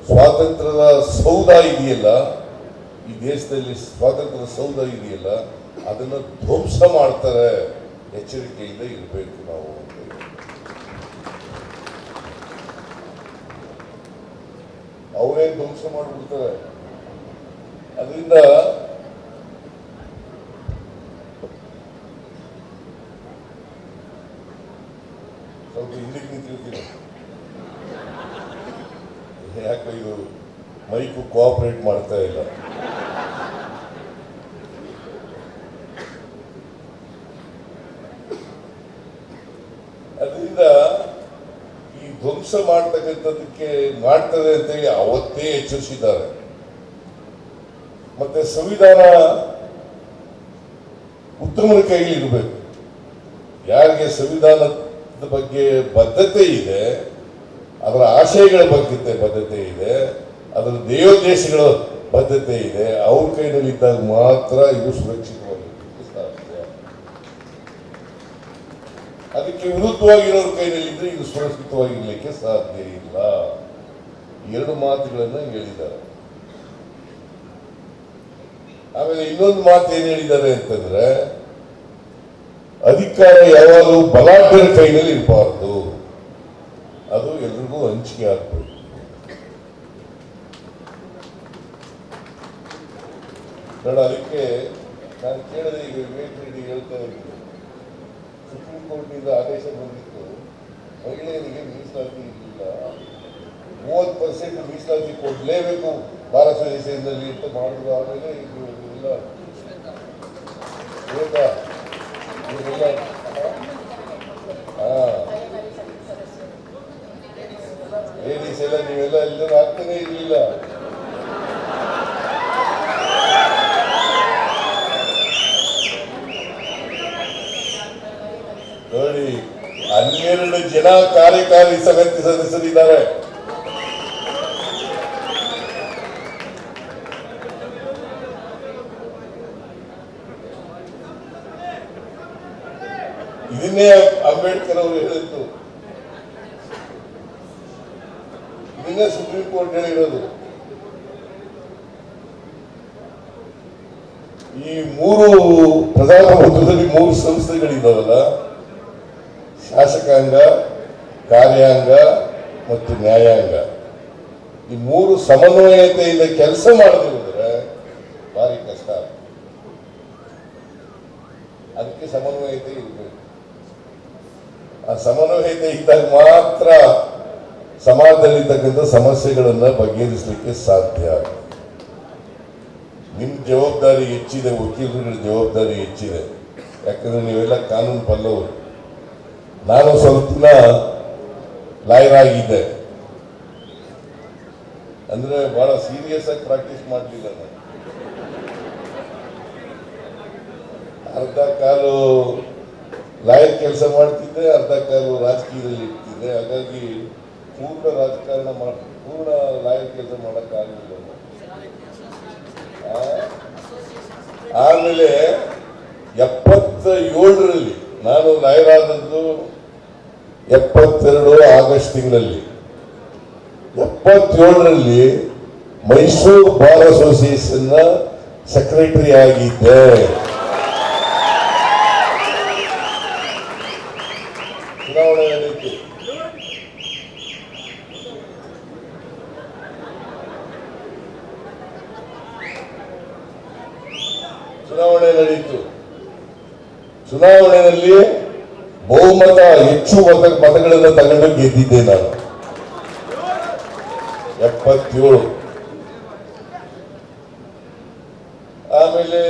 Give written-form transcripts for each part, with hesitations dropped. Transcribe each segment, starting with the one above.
ಸ್ವಾತಂತ್ರ್ಯದ ಸೌಧ ಇದೆಯಲ್ಲ, ಈ ದೇಶದಲ್ಲಿ ಸ್ವಾತಂತ್ರ್ಯದ ಸೌಧ ಇದೆಯಲ್ಲ, ಅದನ್ನು ಧ್ವಂಸ ಮಾಡ್ತಾರೆ. ಎಚ್ಚರಿಕೆಯಿಂದ ಇರಬೇಕು ನಾವು. ಅವರೇ ಧ್ವಂಸ ಮಾಡಿಬಿಡ್ತಾರೆ. ಅದರಿಂದ ಸ್ವಲ್ಪ ಹಿಂದಕ್ಕೆ ನಿಂತಿರ್ತೀನಿ. ಯಾಕೆ ಇದು ಮೈಕು ಕೋಆಪರೇಟ್ ಮಾಡ್ತಾ ಇಲ್ಲ. ಅದರಿಂದ ಈ ಧ್ವಂಸ ಮಾಡ್ತಕ್ಕಂಥದಕ್ಕೆ ಮಾಡ್ತದೆ ಅಂತೇಳಿ ಅವತ್ತೇ ಎಚ್ಚರಿಸಿದ್ದಾರೆ. ಮತ್ತೆ ಸಂವಿಧಾನ ಉತ್ತಮರ ಕೈಲಿ ಇರಬೇಕು. ಯಾರಿಗೆ ಸಂವಿಧಾನದ ಬಗ್ಗೆ ಬದ್ಧತೆ ಇದೆ, ಅದರ ಆಶಯಗಳ ಬಗ್ಗೆ ಬದ್ಧತೆ ಇದೆ, ಅದರ ದೇವೋದ್ದೇಶಗಳ ಬದ್ಧತೆ ಇದೆ, ಅವ್ರ ಕೈನಲ್ಲಿ ಇದ್ದಾಗ ಮಾತ್ರ ಇದು ಸುರಕ್ಷಿತವಾಗಿರುತ್ತೆ ಸಾಧ್ಯ. ಅದಕ್ಕೆ ವಿರುದ್ಧವಾಗಿರೋರ ಕೈನಲ್ಲಿ ಇದ್ರೆ ಇದು ಸುರಕ್ಷಿತವಾಗಿರ್ಲಿಕ್ಕೆ ಸಾಧ್ಯ ಇಲ್ಲ. ಎರಡು ಮಾತುಗಳನ್ನ ಹೇಳಿದ್ದಾರೆ. ಆಮೇಲೆ ಇನ್ನೊಂದು ಮಾತು ಏನ್ ಹೇಳಿದ್ದಾರೆ ಅಂತಂದ್ರೆ, ಅಧಿಕಾರ ಯಾವಾಗಲೂ ಬಲಾಢ್ಯರ ಕೈನಲ್ಲಿ ಇರಬಾರ್ದು, ಅದು ಎಲ್ರಿಗೂ ಹಂಚಿಕೆ ಆಗ್ಬೇಕು. ನೋಡ, ಅದಕ್ಕೆ ನಾನು ಕೇಳಿದೆ, ಈಗ ವಿವೇಕ್ ರೆಡ್ಡಿ ಹೇಳ್ತಾ ಇದ್ದೀನಿ, ಸುಪ್ರೀಂ ಕೋರ್ಟ್ನಿಂದ ಆದೇಶ ಬಂದಿತ್ತು, ಮಹಿಳೆಯರಿಗೆ ಮೀಸಲಾತಿ ಇರಲಿಲ್ಲ, 30% ಮೀಸಲಾತಿ ಕೊಡಲೇಬೇಕು ಭಾರತ ದೇಶದಲ್ಲಿ ಅಂತ ಮಾಡಿದ್ರು. ಆಮೇಲೆ ಇಲ್ಲ ಲೇಡೀಸ್ ಎಲ್ಲ ನೀವೆಲ್ಲ ಎಲ್ಲರೂ ಆಗ್ತಾನೆ ಇರಲಿಲ್ಲ. ನೋಡಿ, 12 ಜನ ಕಾರ್ಯಕಾರಿ ಸಮಿತಿ ಸದಸ್ಯರಿದ್ದಾರೆ. ಇದನ್ನೇ ಅಂಬೇಡ್ಕರ್ ಅವರು ಹೇಳಿದ್ದು, ಇದನ್ನೇ ಸುಪ್ರೀಂ ಕೋರ್ಟ್ ಹೇಳಿರೋದು. ಈ 3 ಪ್ರಜಾಪ್ರಭುತ್ವದಲ್ಲಿ 3 ಸಂಸ್ಥೆಗಳಿದ್ದಾವಲ್ಲ, ಶಾಸಕಾಂಗ, ಕಾರ್ಯಾಂಗ ಮತ್ತು ನ್ಯಾಯಾಂಗ, ಈ 3 ಸಮನ್ವಯತೆಯಿಂದ ಕೆಲಸ ಮಾಡದಿದ್ರೆ ಭಾರಿ ಕಷ್ಟ. ಅದಕ್ಕೆ ಸಮನ್ವಯತೆ ಇರಬೇಕು. ಆ ಸಮನ್ವಯತೆ ಇದ್ದಾಗ ಮಾತ್ರ ಸಮಾಜದಲ್ಲಿರ್ತಕ್ಕಂಥ ಸಮಸ್ಯೆಗಳನ್ನ ಬಗೆಹರಿಸಲಿಕ್ಕೆ ಸಾಧ್ಯ. ನಿಮ್ಮ ಜವಾಬ್ದಾರಿ ಹೆಚ್ಚಿದೆ, ವಕೀಲರುಗಳ ಜವಾಬ್ದಾರಿ ಹೆಚ್ಚಿದೆ. ಯಾಕಂದ್ರೆ ನೀವೆಲ್ಲ ಕಾನೂನು ಬಲ್ಲವರು. ನಾನು ಸ್ವಲ್ಪ ದಿನ ಲಾಯರ್ ಆಗಿದ್ದೆ, ಅಂದ್ರೆ ಬಹಳ ಸೀರಿಯಸ್ ಆಗಿ ಪ್ರಾಕ್ಟೀಸ್ ಮಾಡಲಿಲ್ಲ ನಾನು. ಅರ್ಧ ಕಾಲು ಲಾಯರ್ ಕೆಲಸ ಮಾಡ್ತಿದ್ದೆ, ಅರ್ಧ ಕಾಲು ರಾಜಕೀಯದಲ್ಲಿ ಇರ್ತಿದ್ದೆ. ಹಾಗಾಗಿ ಪೂರ್ಣ ರಾಜಕಾರಣ ಪೂರ್ಣ ಲಾಯರ್ ಕೆಲಸ ಮಾಡೋಕ್ಕಾಗಲಿಲ್ಲ. ಆಮೇಲೆ 77ರಲ್ಲಿ ನಾನು ಲಾಯರ್ ಆದದ್ದು 72 ಆಗಸ್ಟ್ ತಿಂಗಳಲ್ಲಿ. 77ರಲ್ಲಿ ಮೈಸೂರು ಬಾರ್ ಅಸೋಸಿಯೇಷನ್ ಸೆಕ್ರೆಟರಿ ಆಗಿದ್ದೆ. ಚುನಾವಣೆ ನಡೀತು. ಚುನಾವಣೆಯಲ್ಲಿ ಬಹುಮತ ಹೆಚ್ಚು ಮತಗಳನ್ನು ತಗೊಂಡು ಗೆದ್ದಿದ್ದೆ ನಾನು. 77. ಆಮೇಲೆ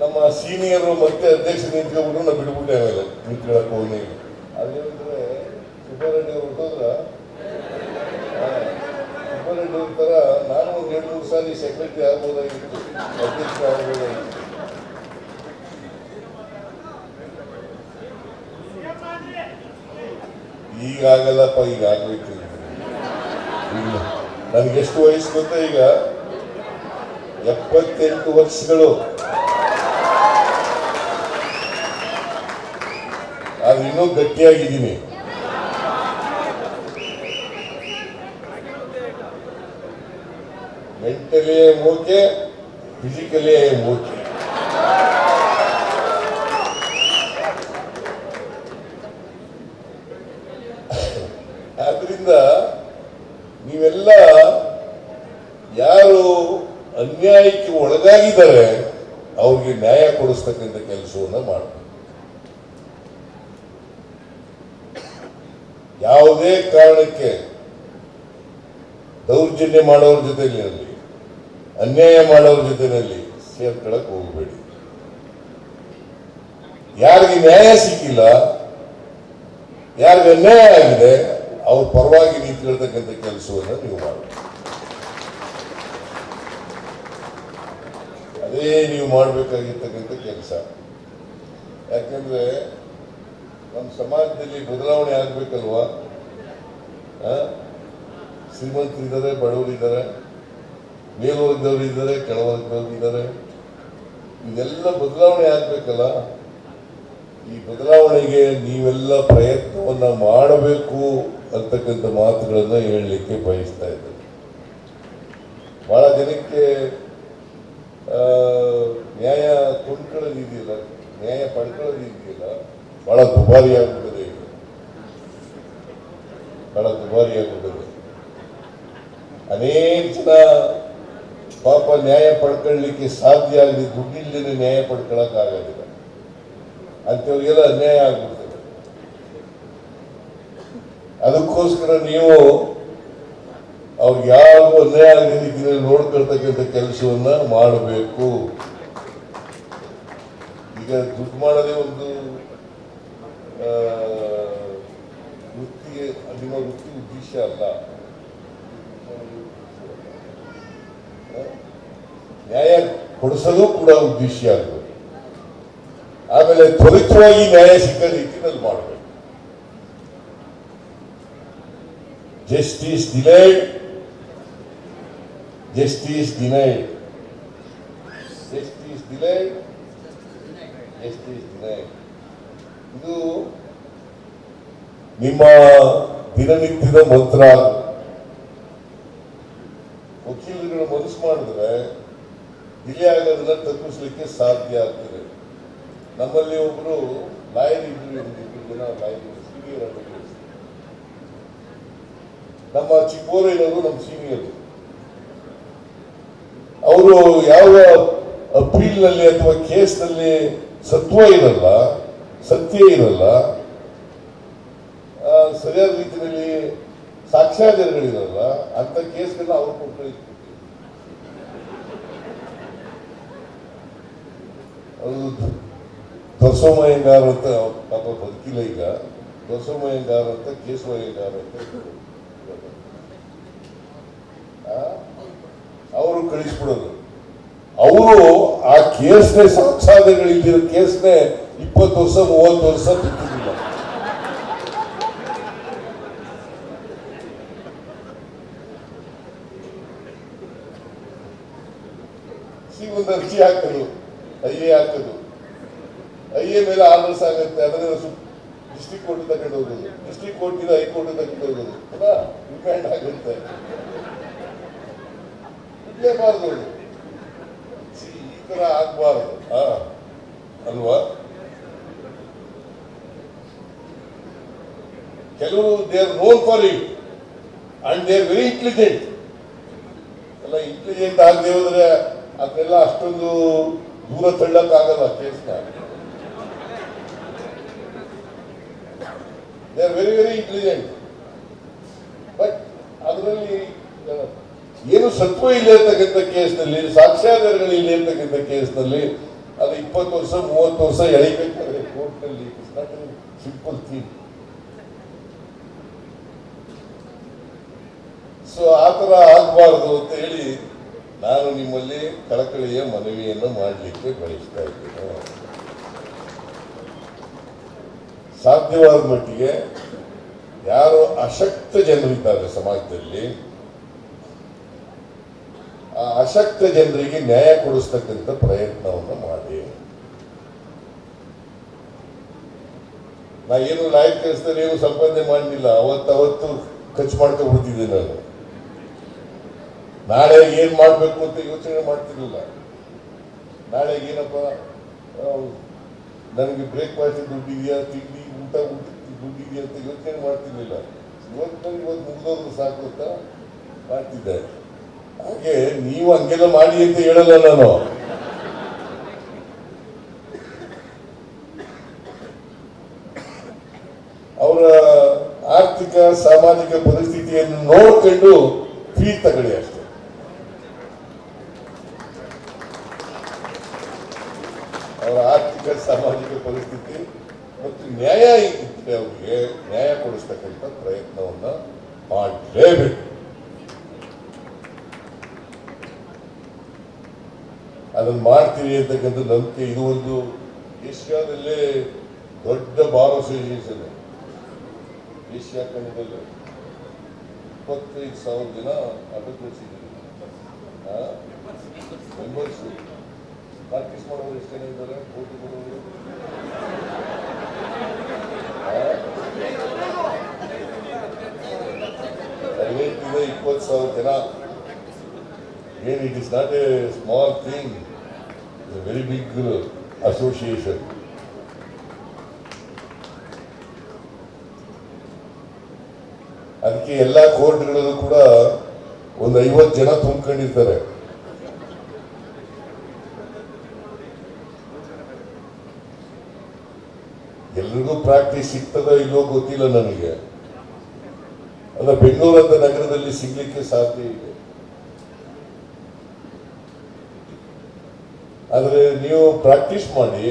ನಮ್ಮ ಸೀನಿಯರು ಮತ್ತೆ ಅಧ್ಯಕ್ಷ ನಿಂತ್ಕೊಂಡ್ಬಿಟ್ಟು ನಾವು ಬಿಡ್ಬಿಟ್ಟೆ. ಆಮೇಲೆ ನಿಂತ್ಕೊಳ್ಳಕ್ಕೆ ಹೋಗಿ ಅದೇನಂದ್ರೆ ಸುಬ್ಬಾರೆಡ್ಡಿ ಅವರು ಹೊಟ್ಟೋದ್ರ, ಸುಬ್ಬಾರೆಡ್ಡಿ ತರ ನಾನು ಒಂದು 2-3 ಸಾರಿ ಸೆಕ್ರೆಟರಿ ಆಗ್ಬೋದಾಗಿತ್ತು, ಅಧ್ಯಕ್ಷ ಆಗ್ಬೋದಾಗಿತ್ತು. ಈಗ ಆಗಲ್ಲಪ್ಪ, ಈಗ ಆಗ್ಬೇಕು. ಈಗ ನನಗೆಷ್ಟು ವಯಸ್ಸು ಗೊತ್ತಾ? ಈಗ 78 ವರ್ಷಗಳು. ಆದ್ರೆ ಇನ್ನೂ ಗಟ್ಟಿಯಾಗಿದ್ದೀನಿ. Mentally I am okay, physically I am okay. ಆದ್ರಿಂದ ನೀವೆಲ್ಲ ಯಾರು ಅನ್ಯಾಯಕ್ಕೆ ಒಳಗಾಗಿದ್ದಾರೆ ಅವ್ರಿಗೆ ನ್ಯಾಯ ಕೊಡಿಸ್ತಕ್ಕಂಥ ಕೆಲಸವನ್ನ ಮಾಡಬೇಕು. ಯಾವುದೇ ಕಾರಣಕ್ಕೆ ದೌರ್ಜನ್ಯ ಮಾಡೋರ ಜೊತೆಯಲ್ಲಿ, ಅನ್ಯಾಯ ಮಾಡೋರ ಜೊತೆಯಲ್ಲಿ ಸೇರ್ಕೊಳ್ಳಕ್ ಹೋಗಬೇಡಿ. ಯಾರಿಗೆ ನ್ಯಾಯ ಸಿಕ್ಕಿಲ್ಲ, ಯಾರಿಗೆ ಅನ್ಯಾಯ ಆಗಿದೆ ಅವ್ರ ಪರವಾಗಿ ನಿಂತ್ಕೊಳ್ತಕ್ಕಂಥ ಕೆಲಸವನ್ನು ನೀವು ಮಾಡಬೇಕು. ಅದೇ ನೀವು ಮಾಡಬೇಕಾಗಿರ್ತಕ್ಕಂಥ ಕೆಲಸ. ಯಾಕಂದ್ರೆ ನಮ್ಮ ಸಮಾಜದಲ್ಲಿ ಬದಲಾವಣೆ ಆಗ್ಬೇಕಲ್ವಾ? ಶ್ರೀಮಂತರಿದ್ದಾರೆ, ಬಡವರಿದ್ದಾರೆ, ಮೇಲ್ವರ್ಗದವರು ಇದ್ದಾರೆ, ಕೆಳವರ್ಗದವರು ಇದ್ದಾರೆ. ಇದೆಲ್ಲ ಬದಲಾವಣೆ ಆಗ್ಬೇಕಲ್ಲ. ಈ ಬದಲಾವಣೆಗೆ ನೀವೆಲ್ಲ ಪ್ರಯತ್ನವನ್ನ ಮಾಡಬೇಕು ಅಂತಕ್ಕಂಥ ಮಾತುಗಳನ್ನ ಹೇಳಲಿಕ್ಕೆ ಬಯಸ್ತಾ ಇದ್ದೇನೆ. ಬಹಳ ಜನಕ್ಕೆ ನ್ಯಾಯ ಕೊಂಡ್ಕೊಳ್ಳೋದಿದೆಯಲ್ಲ, ನ್ಯಾಯ ಪಡ್ಕೊಳ್ಳೋದಿದೆಯಲ್ಲ, ಬಹಳ ದುಬಾರಿಯಾಗುತ್ತದೆ. ಬಹಳ ದುಬಾರಿಯಾಗುತ್ತದೆ. ಅನೇಕ ಜನ ಪಾಪ ನ್ಯಾಯ ಪಡ್ಕೊಳ್ಳಲಿಕ್ಕೆ ಸಾಧ್ಯ ಆಗಲಿ, ದುಡ್ಡಿಲ್ಲದೆ ನ್ಯಾಯ ಪಡ್ಕೊಳ್ಳಕ್ ಆಗೋದಿಲ್ಲ. ಅಂಥವ್ರಿಗೆಲ್ಲ ಅನ್ಯಾಯ ಆಗ್ಬಿಡ್ತದೆ. ಅದಕ್ಕೋಸ್ಕರ ನೀವು ಅವ್ರಿಗೆ ಯಾರಿಗೂ ಅನ್ಯಾಯ ಆಗದ ರೀತಿಯಲ್ಲಿ ನೋಡ್ಕೊಳ್ತಕ್ಕಂಥ ಕೆಲಸವನ್ನ ಮಾಡಬೇಕು. ಈಗ ದುಡ್ಡು ಮಾಡೋದೇ ಒಂದು ವೃತ್ತಿಗೆ, ನಿಮ್ಮ ವೃತ್ತಿ ಉದ್ದೇಶ ಅಲ್ಲ. ನ್ಯಾಯ ಕೊಡಿಸೋದು ಕೂಡ ಉದ್ದೇಶ ಆಗಬೇಕು. ಆಮೇಲೆ ತ್ವರಿತವಾಗಿ ನ್ಯಾಯ ಸಿಕ್ಕ ರೀತಿಯಲ್ಲಿ ಮಾಡಬೇಕು. Justice delayed, justice denied, justice delayed, justice denied. ಇದು ನಿಮ್ಮ ದಿನನಿತ್ಯದ ಮಂತ್ರ. ವಕೀಲರುಗಳು ಮನಸ್ಸು ಮಾಡಿದ್ರೆ ಡಿಲೇ ಆಗೋದನ್ನ ತಪ್ಪಿಸ್ಲಿಕ್ಕೆ ಸಾಧ್ಯ ಆಗ್ತದೆ. ನಮ್ಮಲ್ಲಿ ಒಬ್ರು ಲಾಯರ್ ಇದ್ರು, ಜನ ಲಾಯರ್ ಸೀನಿಯರ್. ನಮ್ಮ ಚಿಕ್ಕೋರೈನವರು ನಮ್ಮ ಸೀನಿಯರ್. ಅವರು ಯಾವ ಅಪೀಲ್ ನಲ್ಲಿ ಅಥವಾ ಕೇಸ್ ನಲ್ಲಿ ಸತ್ವ ಇರಲ್ಲ, ಸತ್ಯ ಇರಲ್ಲ, ಸರಿಯಾದ ರೀತಿಯಲ್ಲಿ ಸಾಕ್ಷ್ಯಾಧಾರಗಳಿರಲ್ಲ, ಅಂತ ಕೇಸ್ಗಳನ್ನ ಅವ್ರು ಕೊಟ್ಟು ದೊಸಮಯ್ಯಂಗಾರ್ ಅಂತ ಪಾಪ ಬದುಕಿಲ್ಲ ಈಗ. ದೊಸಮಯ್ಯಂಗಾರ್ ಅಂತ, ಕೇಶವಯ್ಯಂಗಾರ್ ಅಂತ ಅವರು ಕಳಿಸ್ಬಿಡೋದು. ಅವರು ಆ ಕೇಸ್ನೇ, ಸಾಕ್ಷ್ಯಾಧಾರಗಳಿದ್ದಿರೋ ಕೇಸ್ನೇ 20 ವರ್ಷ 30 ವರ್ಷ ಬಿಟ್ಟಿಲ್ಲ. ಒಂದು ಅರ್ಜಿ ಹಾಕೋದು, ಐಎ ಹಾಕೋದು, ಐಎ ಮೇಲೆ ಆರ್ಡರ್ಸ್ ಆಗುತ್ತೆ, ಅದನ್ನ ಡಿಸ್ಟ್ರಿಕ್ಟ್ ಕೋರ್ಟ್ ತಗೊಂಡು ಹೋಗೋದು, ಡಿಸ್ಟ್ರಿಕ್ಟ್ ಕೋರ್ಟ್ ಇಂದ ಹೈಕೋರ್ಟ್ ತಗೊಂಡು ಹೋಗೋದು, ಪುನಃ ರಿಮ್ಯಾಂಡ್ ಆಗುತ್ತೆ. ಇಡಲೇಬಾರ್ದು, ಈ ತರ ಆಗ್ಬಾರ್ದು ಅಲ್ವಾ? ಕೆಲವರು they are known for it and they are very intelligent. ಎಲ್ಲ ಇಂಟೆಲಿಜೆಂಟ್ ಆಗದೆ ಹೋದ್ರೆ ಅದನ್ನೆಲ್ಲ ಅಷ್ಟೊಂದು ದೂರ ತಳ್ಳಕ್ಕಾಗಲ್ಲ ಕೇಸ್ನ. They are very very intelligent. But ಅದರಲ್ಲಿ ಏನು ಸತ್ವ ಇಲ್ಲ ಅಂತಕ್ಕಂಥ ಕೇಸ್ನಲ್ಲಿ, ಸಾಕ್ಷ್ಯಾಧಾರಗಳು ಇಲ್ಲ ಅಂತಕ್ಕಂಥ ಕೇಸ್ನಲ್ಲಿ ಅದು 20 ವರ್ಷ 30 ವರ್ಷ ಎಳಿಬೇಕಾದ್ರೆ ಕೋರ್ಟ್ನಲ್ಲಿ it's not simple thing. So ಆ ಥರ ಆಗಬಾರ್ದು ಅಂತ ಹೇಳಿ ನಾನು ನಿಮ್ಮಲ್ಲಿ ಕಳಕಳಿಯ ಮನವಿಯನ್ನು ಮಾಡಲಿಕ್ಕೆ ಬಯಸ್ತಾ ಇದ್ದೇನೆ. ಸಾಧ್ಯವಾದ ಮಟ್ಟಿಗೆ ಯಾರು ಅಶಕ್ತ ಜನರಿದ್ದಾರೆ ಸಮಾಜದಲ್ಲಿ, ಆ ಅಶಕ್ತ ಜನರಿಗೆ ನ್ಯಾಯ ಕೊಡಿಸ್ತಕ್ಕಂಥ ಪ್ರಯತ್ನವನ್ನು ಮಾಡಿ. ನಾ ಏನು ಲಾಯಕ್ ಕೆಲಸದಲ್ಲಿ ಏನು ಸಂಪಾದನೆ ಮಾಡಲಿಲ್ಲ, ಅವತ್ತು ಖರ್ಚು ಮಾಡ್ಕೊಂಡ್ಬಿಡ್ತಿದ್ದೆ ನಾನು. ನಾಳೆ ಏನ್ ಮಾಡ್ಬೇಕು ಅಂತ ಯೋಚನೆ ಮಾಡ್ತಿರ್ಲಿಲ್ಲ. ನಾಳೆ ಏನಪ್ಪ ನನಗೆ ಬ್ರೇಕ್ಫಾಸ್ಟ್ ದುಡ್ಡಿದೆಯಾ, ತಿಂಡಿ ಊಟ ದುಡ್ಡಿದೆಯಾ ಅಂತ ಯೋಚನೆ ಮಾಡ್ತಿರ್ಲಿಲ್ಲ. ಇವತ್ತು ಮುಗಿದೋದ್ರು ಸಾಕು ಅಂತ ಮಾಡ್ತಿದ್ದಾರೆ. ಹಾಗೆ ನೀವು ಹಂಗೆಲ್ಲ ಮಾಡಿ ಅಂತ ಹೇಳಲ್ಲ ನಾನು. ಅವರ ಆರ್ಥಿಕ ಸಾಮಾಜಿಕ ಪರಿಸ್ಥಿತಿಯನ್ನು ನೋಡಿಕೊಂಡು ಫೀಸ್ ತಗೊಳ್ಳಿ ಅಷ್ಟೇ. ಅವರ ಆರ್ಥಿಕ ಸಾಮಾಜಿಕ ಪರಿಸ್ಥಿತಿ ಮತ್ತು ನ್ಯಾಯ ಇದ್ರೆ ಅವರಿಗೆ ನ್ಯಾಯ ಕೊಡಿಸ್ತಕ್ಕಂಥ ಪ್ರಯತ್ನವನ್ನ ಮಾಡಲೇಬೇಕು. ಅದನ್ನು ಮಾಡ್ತೀವಿ ಅಂತಕ್ಕಂಥ ನಂಬಿಕೆ. ಇದು ಒಂದು ಏಷ್ಯಾದಲ್ಲೇ ದೊಡ್ಡ ಬಾರ್ ಅಸೋಸಿಯೇಷನ್. ಏಷ್ಯಾ ಖಂಡದಲ್ಲಿ 25,000 ಜನ ಅಡ್ವೊಕೇಟ್ಸ್ ಇದ್ದಾರೆ. ಮೆಂಬರ್ಸ್ ಪ್ರಾಕ್ಟೀಸ್ ಮಾಡೋರು ಎಷ್ಟು ಜನ ಇದ್ದಾರೆ? ಕೋಟಿ ಕೊಡೋರು ಇದೆ. 20,000 ಜನ. Again, it is not a small thing. It's a very big association. ಅದಕ್ಕೆ ಎಲ್ಲ ಕೋರ್ಟ್ಗಳಲ್ಲೂ ಕೂಡ ಒಂದು 50 ಜನ ತುಂಬಿಕೊಂಡಿರ್ತಾರೆ. ಎಲ್ರಿಗೂ ಪ್ರಾಕ್ಟೀಸ್ ಸಿಗ್ತದೋ ಇಲ್ಲೋ ಗೊತ್ತಿಲ್ಲ ನನಗೆ. ಅಲ್ಲ, ಬೆಂಗಳೂರು ಅಂತ ನಗರದಲ್ಲಿ ಸಿಗ್ಲಿಕ್ಕೆ ಸಾಧ್ಯ ಇದೆ. ಆದರೆ ನೀವು ಪ್ರಾಕ್ಟೀಸ್ ಮಾಡಿ.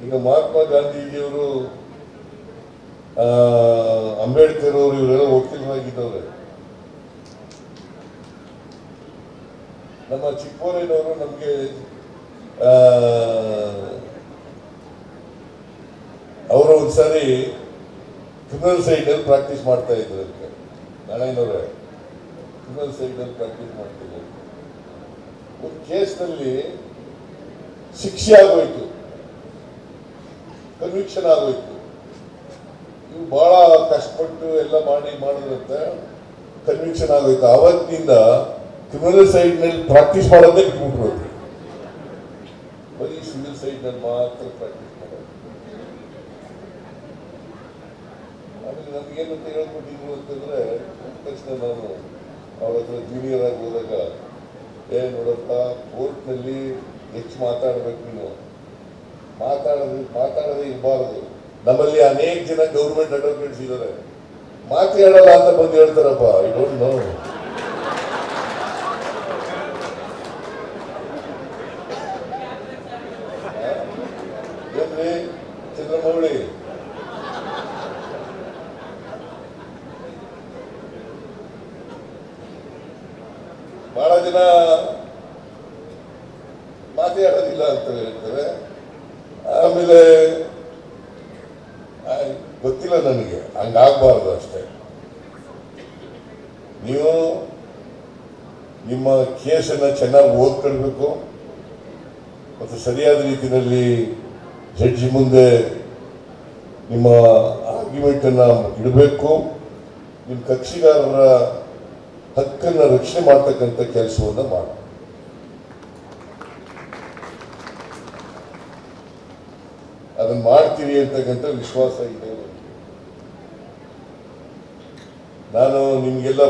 ಈಗ ಮಹಾತ್ಮ ಗಾಂಧೀಜಿಯವರು, ಅಂಬೇಡ್ಕರ್ ಅವರು, ಇವರೆಲ್ಲ ವಕೀಲರಾಗಿದ್ದವ್ರೆ. ನಮ್ಮ ಚಿಕ್ಕೋರೇನವರು ನಮಗೆ ಅವರು ಒಂದ್ಸಾರಿ ಕ್ರಿಮಿನಲ್ ಸೈಡಲ್ಲಿ ಪ್ರಾಕ್ಟೀಸ್ ಮಾಡ್ತಾ ಇದ್ರು. ನಾರಾಯಣವ್ರೆ ಕ್ರಿಮಿನಲ್ ಸೈಡಲ್ಲಿ ಪ್ರಾಕ್ಟೀಸ್ ಮಾಡ್ತಿದ್ರು. ಒಂದು ಕೇಸ್ನಲ್ಲಿ ಶಿಕ್ಷೆ ಆಗೋಯ್ತು, ಕನ್ವಿಕ್ಷನ್ ಆಗೋಯ್ತು. ಇವು ಬಹಳ ಕಷ್ಟಪಟ್ಟು ಎಲ್ಲ ಮಾಡಿದ್ರಂತೆ, ಕನ್ವಿಕ್ಷನ್ ಆಗೋಯ್ತು. ಅವತ್ತಿನಿಂದ ಕ್ರಿಮಿನಲ್ ಸೈಡ್ನಲ್ಲಿ ಪ್ರಾಕ್ಟೀಸ್ ಮಾಡೋದೇ ಬಿಟ್ಬಿಟ್ರು. ಬರೀ ಸಿವಿಲ್ ಸೈಡ್ನಲ್ಲಿ ಮಾತ್ರ ಪ್ರಾಕ್ಟೀಸ್ ಮಾಡೋದು. ಆಮೇಲೆ ನಮ್ಗೇನಂತ ಹೇಳ್ಕೊಟ್ಟಿದ್ರು ಅಂತಂದ್ರೆ, ತಕ್ಷಣ ನಾನು ಅವ್ರ ಹತ್ರ ಜೂನಿಯರ್ ಆಗಿ ಹೋದಾಗ, ನೋಡಪ್ಪ, ಕೋರ್ಟ್ನಲ್ಲಿ ಹೆಚ್ಚು ಮಾತಾಡ್ಬೇಕು, ನೀನು ಮಾತಾಡೋದೇ ಇರಬಾರದು. ನಮ್ಮಲ್ಲಿ ಅನೇಕ ಜನ ಗೌರ್ಮೆಂಟ್ ಅಡ್ವೊಕೇಟ್ಸ್ ಇದ್ದಾರೆ, ಮಾತಾಡಲ್ಲ ಅಂತ ಬಂದು ಹೇಳ್ತಾರಪ್ಪ. I don't know. ಏನ್ರಿ ಚಂದ್ರಮೌಳಿ, ಬಹಳ ಜನ ಮಾತಾಡೋದಿಲ್ಲ ಅಂತ ಹೇಳ್ತಾರೆ. ಆಮೇಲೆ ಗೊತ್ತಿಲ್ಲ ನನಗೆ, ಹಂಗಾಗಬಾರ್ದು ಅಷ್ಟೇ. ನೀವು ನಿಮ್ಮ ಕೇಸನ್ನು ಚೆನ್ನಾಗಿ ಓದ್ಕೊಳ್ಬೇಕು ಮತ್ತು ಸರಿಯಾದ ರೀತಿಯಲ್ಲಿ ಜಡ್ಜಿ ಮುಂದೆ ನಿಮ್ಮ ಆರ್ಗ್ಯುಮೆಂಟನ್ನು ಇಡಬೇಕು. ನಿಮ್ಮ ಕಕ್ಷಿಗಾರರ ಹಕ್ಕನ್ನು ರಕ್ಷಣೆ ಮಾಡ್ತಕ್ಕಂಥ ಕೆಲಸವನ್ನು ಮಾಡಿ. ಅದನ್ನು ಮಾಡ್ತೀವಿ ಅಂತಕ್ಕಂಥ ವಿಶ್ವಾಸ ಇದೆ. ನಾನು ನಿಮ್ಗೆಲ್ಲ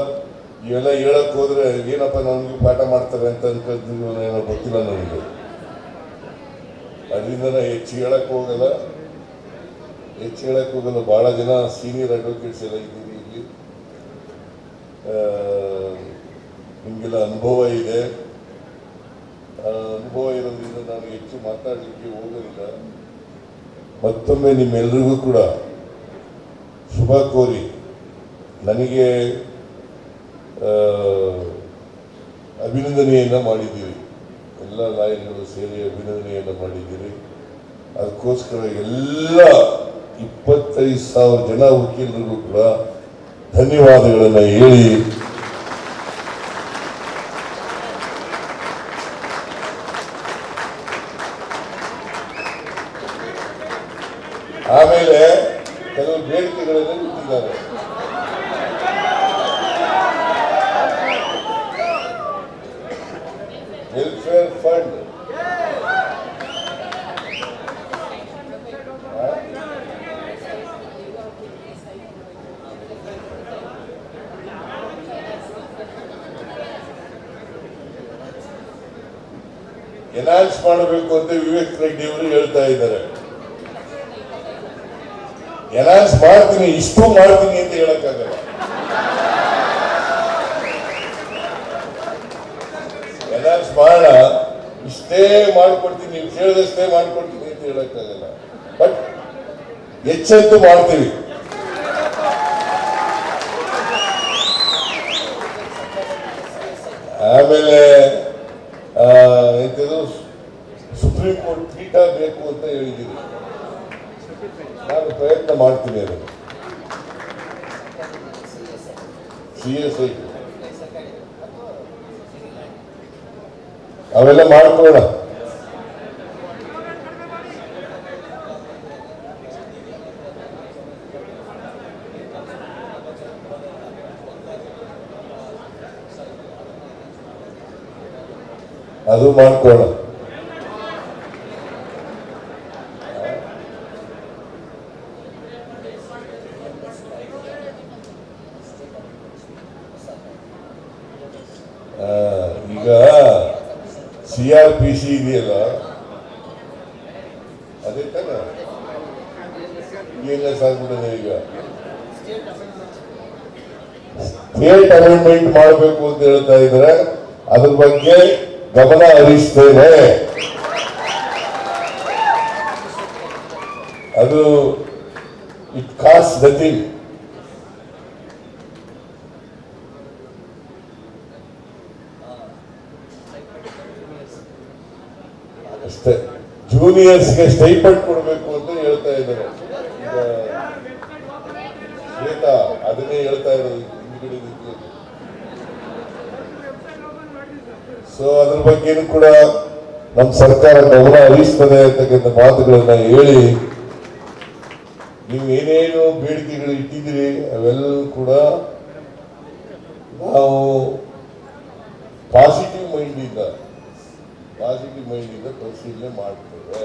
ಇವೆಲ್ಲ ಹೇಳಕ್ ಹೋದ್ರೆ ಏನಪ್ಪ ನನಗೆ ಪಾಠ ಮಾಡ್ತಾರೆ ಅಂತ ಅನ್ಕೊಳ್ತೀವಿ, ಏನೋ ಗೊತ್ತಿಲ್ಲ ನನಗೆ. ಅದರಿಂದ ಹೆಚ್ಚು ಹೇಳಕ್ ಹೋಗಲ್ಲ. ಬಹಳ ಜನ ಸೀನಿಯರ್ ಅಡ್ವೊಕೇಟ್ಸ್ ಎಲ್ಲ ಇದ್ದೀರಿ ಇಲ್ಲಿ. ನಿಮಗೆಲ್ಲ ಅನುಭವ ಇದೆ. ಅನುಭವ ಇರೋದ್ರಿಂದ ನಾನು ಹೆಚ್ಚು ಮಾತಾಡಲಿಕ್ಕೆ ಹೋಗೋದಿಲ್ಲ. ಮತ್ತೊಮ್ಮೆ ನಿಮ್ಮೆಲ್ಲರಿಗೂ ಕೂಡ ಶುಭ ಕೋರಿ, ನನಗೆ ಅಭಿನಂದನೆಯನ್ನು ಮಾಡಿದ್ದೀರಿ. ಎಲ್ಲ ಲಾಯರ್ಗಳು ಸೇರಿ ಅಭಿನಂದನೆಯನ್ನು ಮಾಡಿದ್ದೀರಿ. ಅದಕ್ಕೋಸ್ಕರ ಎಲ್ಲ 25,000 ಜನ ವಕೀಲರಿಗೂ ಕೂಡ ಧನ್ಯವಾದಗಳನ್ನು ಹೇಳಿ, ಆಮೇಲೆ ಕೆಲವು ಬೇಡಿಕೆಗಳನ್ನು ಇಟ್ಟಿದ್ದಾರೆ. ಎನ್ಹಾನ್ಸ್ ಮಾಡಬೇಕು ಅಂತ ವಿವೇಕ್ ರೆಡ್ಡಿ ಅವರು ಹೇಳ್ತಾ ಇದ್ದಾರೆ. ಎನ್ಹಾನ್ಸ್ ಮಾಡ್ತೀನಿ, ಇಷ್ಟು ಮಾಡ್ತೀನಿ ಅಂತ ಹೇಳಕ್ಕಾಗಲ್ಲ. ಎನ್ಹಾನ್ಸ್ ಮಾಡ, ಇಷ್ಟೇ ಮಾಡ್ಕೊಡ್ತೀನಿ, ನೀವು ಕೇಳಿದಷ್ಟೇ ಮಾಡ್ಕೊಡ್ತೀನಿ ಅಂತ ಹೇಳಕ್ಕಾಗಲ್ಲ. ಬಟ್ ಎಚ್ಚೆತ್ತು ಮಾಡ್ತೀವಿ. ಆಮೇಲೆ ಎಂಥದ್ದು ಸುಪ್ರೀಂ ಕೋರ್ಟ್ ಪೀಠ ಬೇಕು ಅಂತ ಹೇಳಿದ್ದೀವಿ. ನಾನು ಪ್ರಯತ್ನ ಮಾಡ್ತೀನಿ. ಅದು CSI ಅವೆಲ್ಲ ಮಾಡ್ಕೊಳ್ಳೋಣ. ಅದು ಮಾಡ್ಕೊಳ್ಳೋಣ. ಈಗ CRPC ಇದೆಯಲ್ಲ, ಅದೇ ತಾನೆ ELS ಆಗ್ಬಿಟ್ಟಿದೆ. ಈಗ ಸ್ಟೇಟ್ ಅಮೆಂಡ್ಮೆಂಟ್ ಮಾಡಬೇಕು ಅಂತ ಹೇಳ್ತಾ ಇದ್ದಾರೆ. ಅದ್ರ ಬಗ್ಗೆ ಗಮನ ಹರಿಸ್ತೇನೆ. ಅದು ಇಟ್ ಕಾಸ್ಟ್ ನಥಿಂಗ್. ಅಷ್ಟೇ. ಜೂನಿಯರ್ಸ್ಗೆ ಸ್ಟೈಪಂಡ್ ಕೊಡಬೇಕು ಅಂತ ಹೇಳ್ತಾ ಇದ್ದಾರೆ. ಈಗ ಶ್ವೇತಾ ಅದನ್ನೇ ಹೇಳ್ತಾ ಇರೋದು ಹಿಂದ್ಗಡೆ. ಸೊ ಅದ್ರ ಬಗ್ಗೆನೂ ಕೂಡ ನಮ್ಮ ಸರ್ಕಾರ ಗಮನ ಹರಿಸ್ತದೆ ಅಂತಕ್ಕಂಥ ಮಾತುಗಳನ್ನ ಹೇಳಿ, ನೀವು ಏನೇನು ಬೇಡಿಕೆಗಳು ಇಟ್ಟಿದ್ದೀರಿ ಅವೆಲ್ಲವೂ ಕೂಡ ನಾವು ಪಾಸಿಟಿವ್ ಮೈಂಡಿಂದ ಪರಿಶೀಲನೆ ಮಾಡ್ತೇವೆ.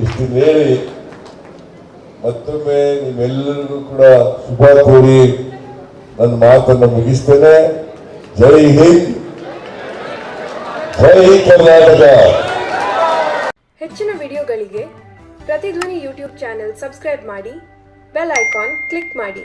ಇಷ್ಟು ಹೇಳಿ ಮತ್ತೊಮ್ಮೆ ನಿಮ್ಮೆಲ್ಲರಿಗೂ ಕೂಡ ಶುಭ ಕೋರಿ ನನ್ನ ಮಾತನ್ನು ಮುಗಿಸ್ತೇನೆ. ಜೈ ಹಿಂದ್, ಜೈ ಕರ್ನಾಟಕ. ಹೆಚ್ಚಿನ ವಿಡಿಯೋಗಳಿಗೆ ಪ್ರತಿಧ್ವನಿ ಯೂಟ್ಯೂಬ್ ಚಾನೆಲ್ ಸಬ್ಸ್ಕ್ರೈಬ್ ಮಾಡಿ, ಬೆಲ್ ಐಕಾನ್ ಕ್ಲಿಕ್ ಮಾಡಿ.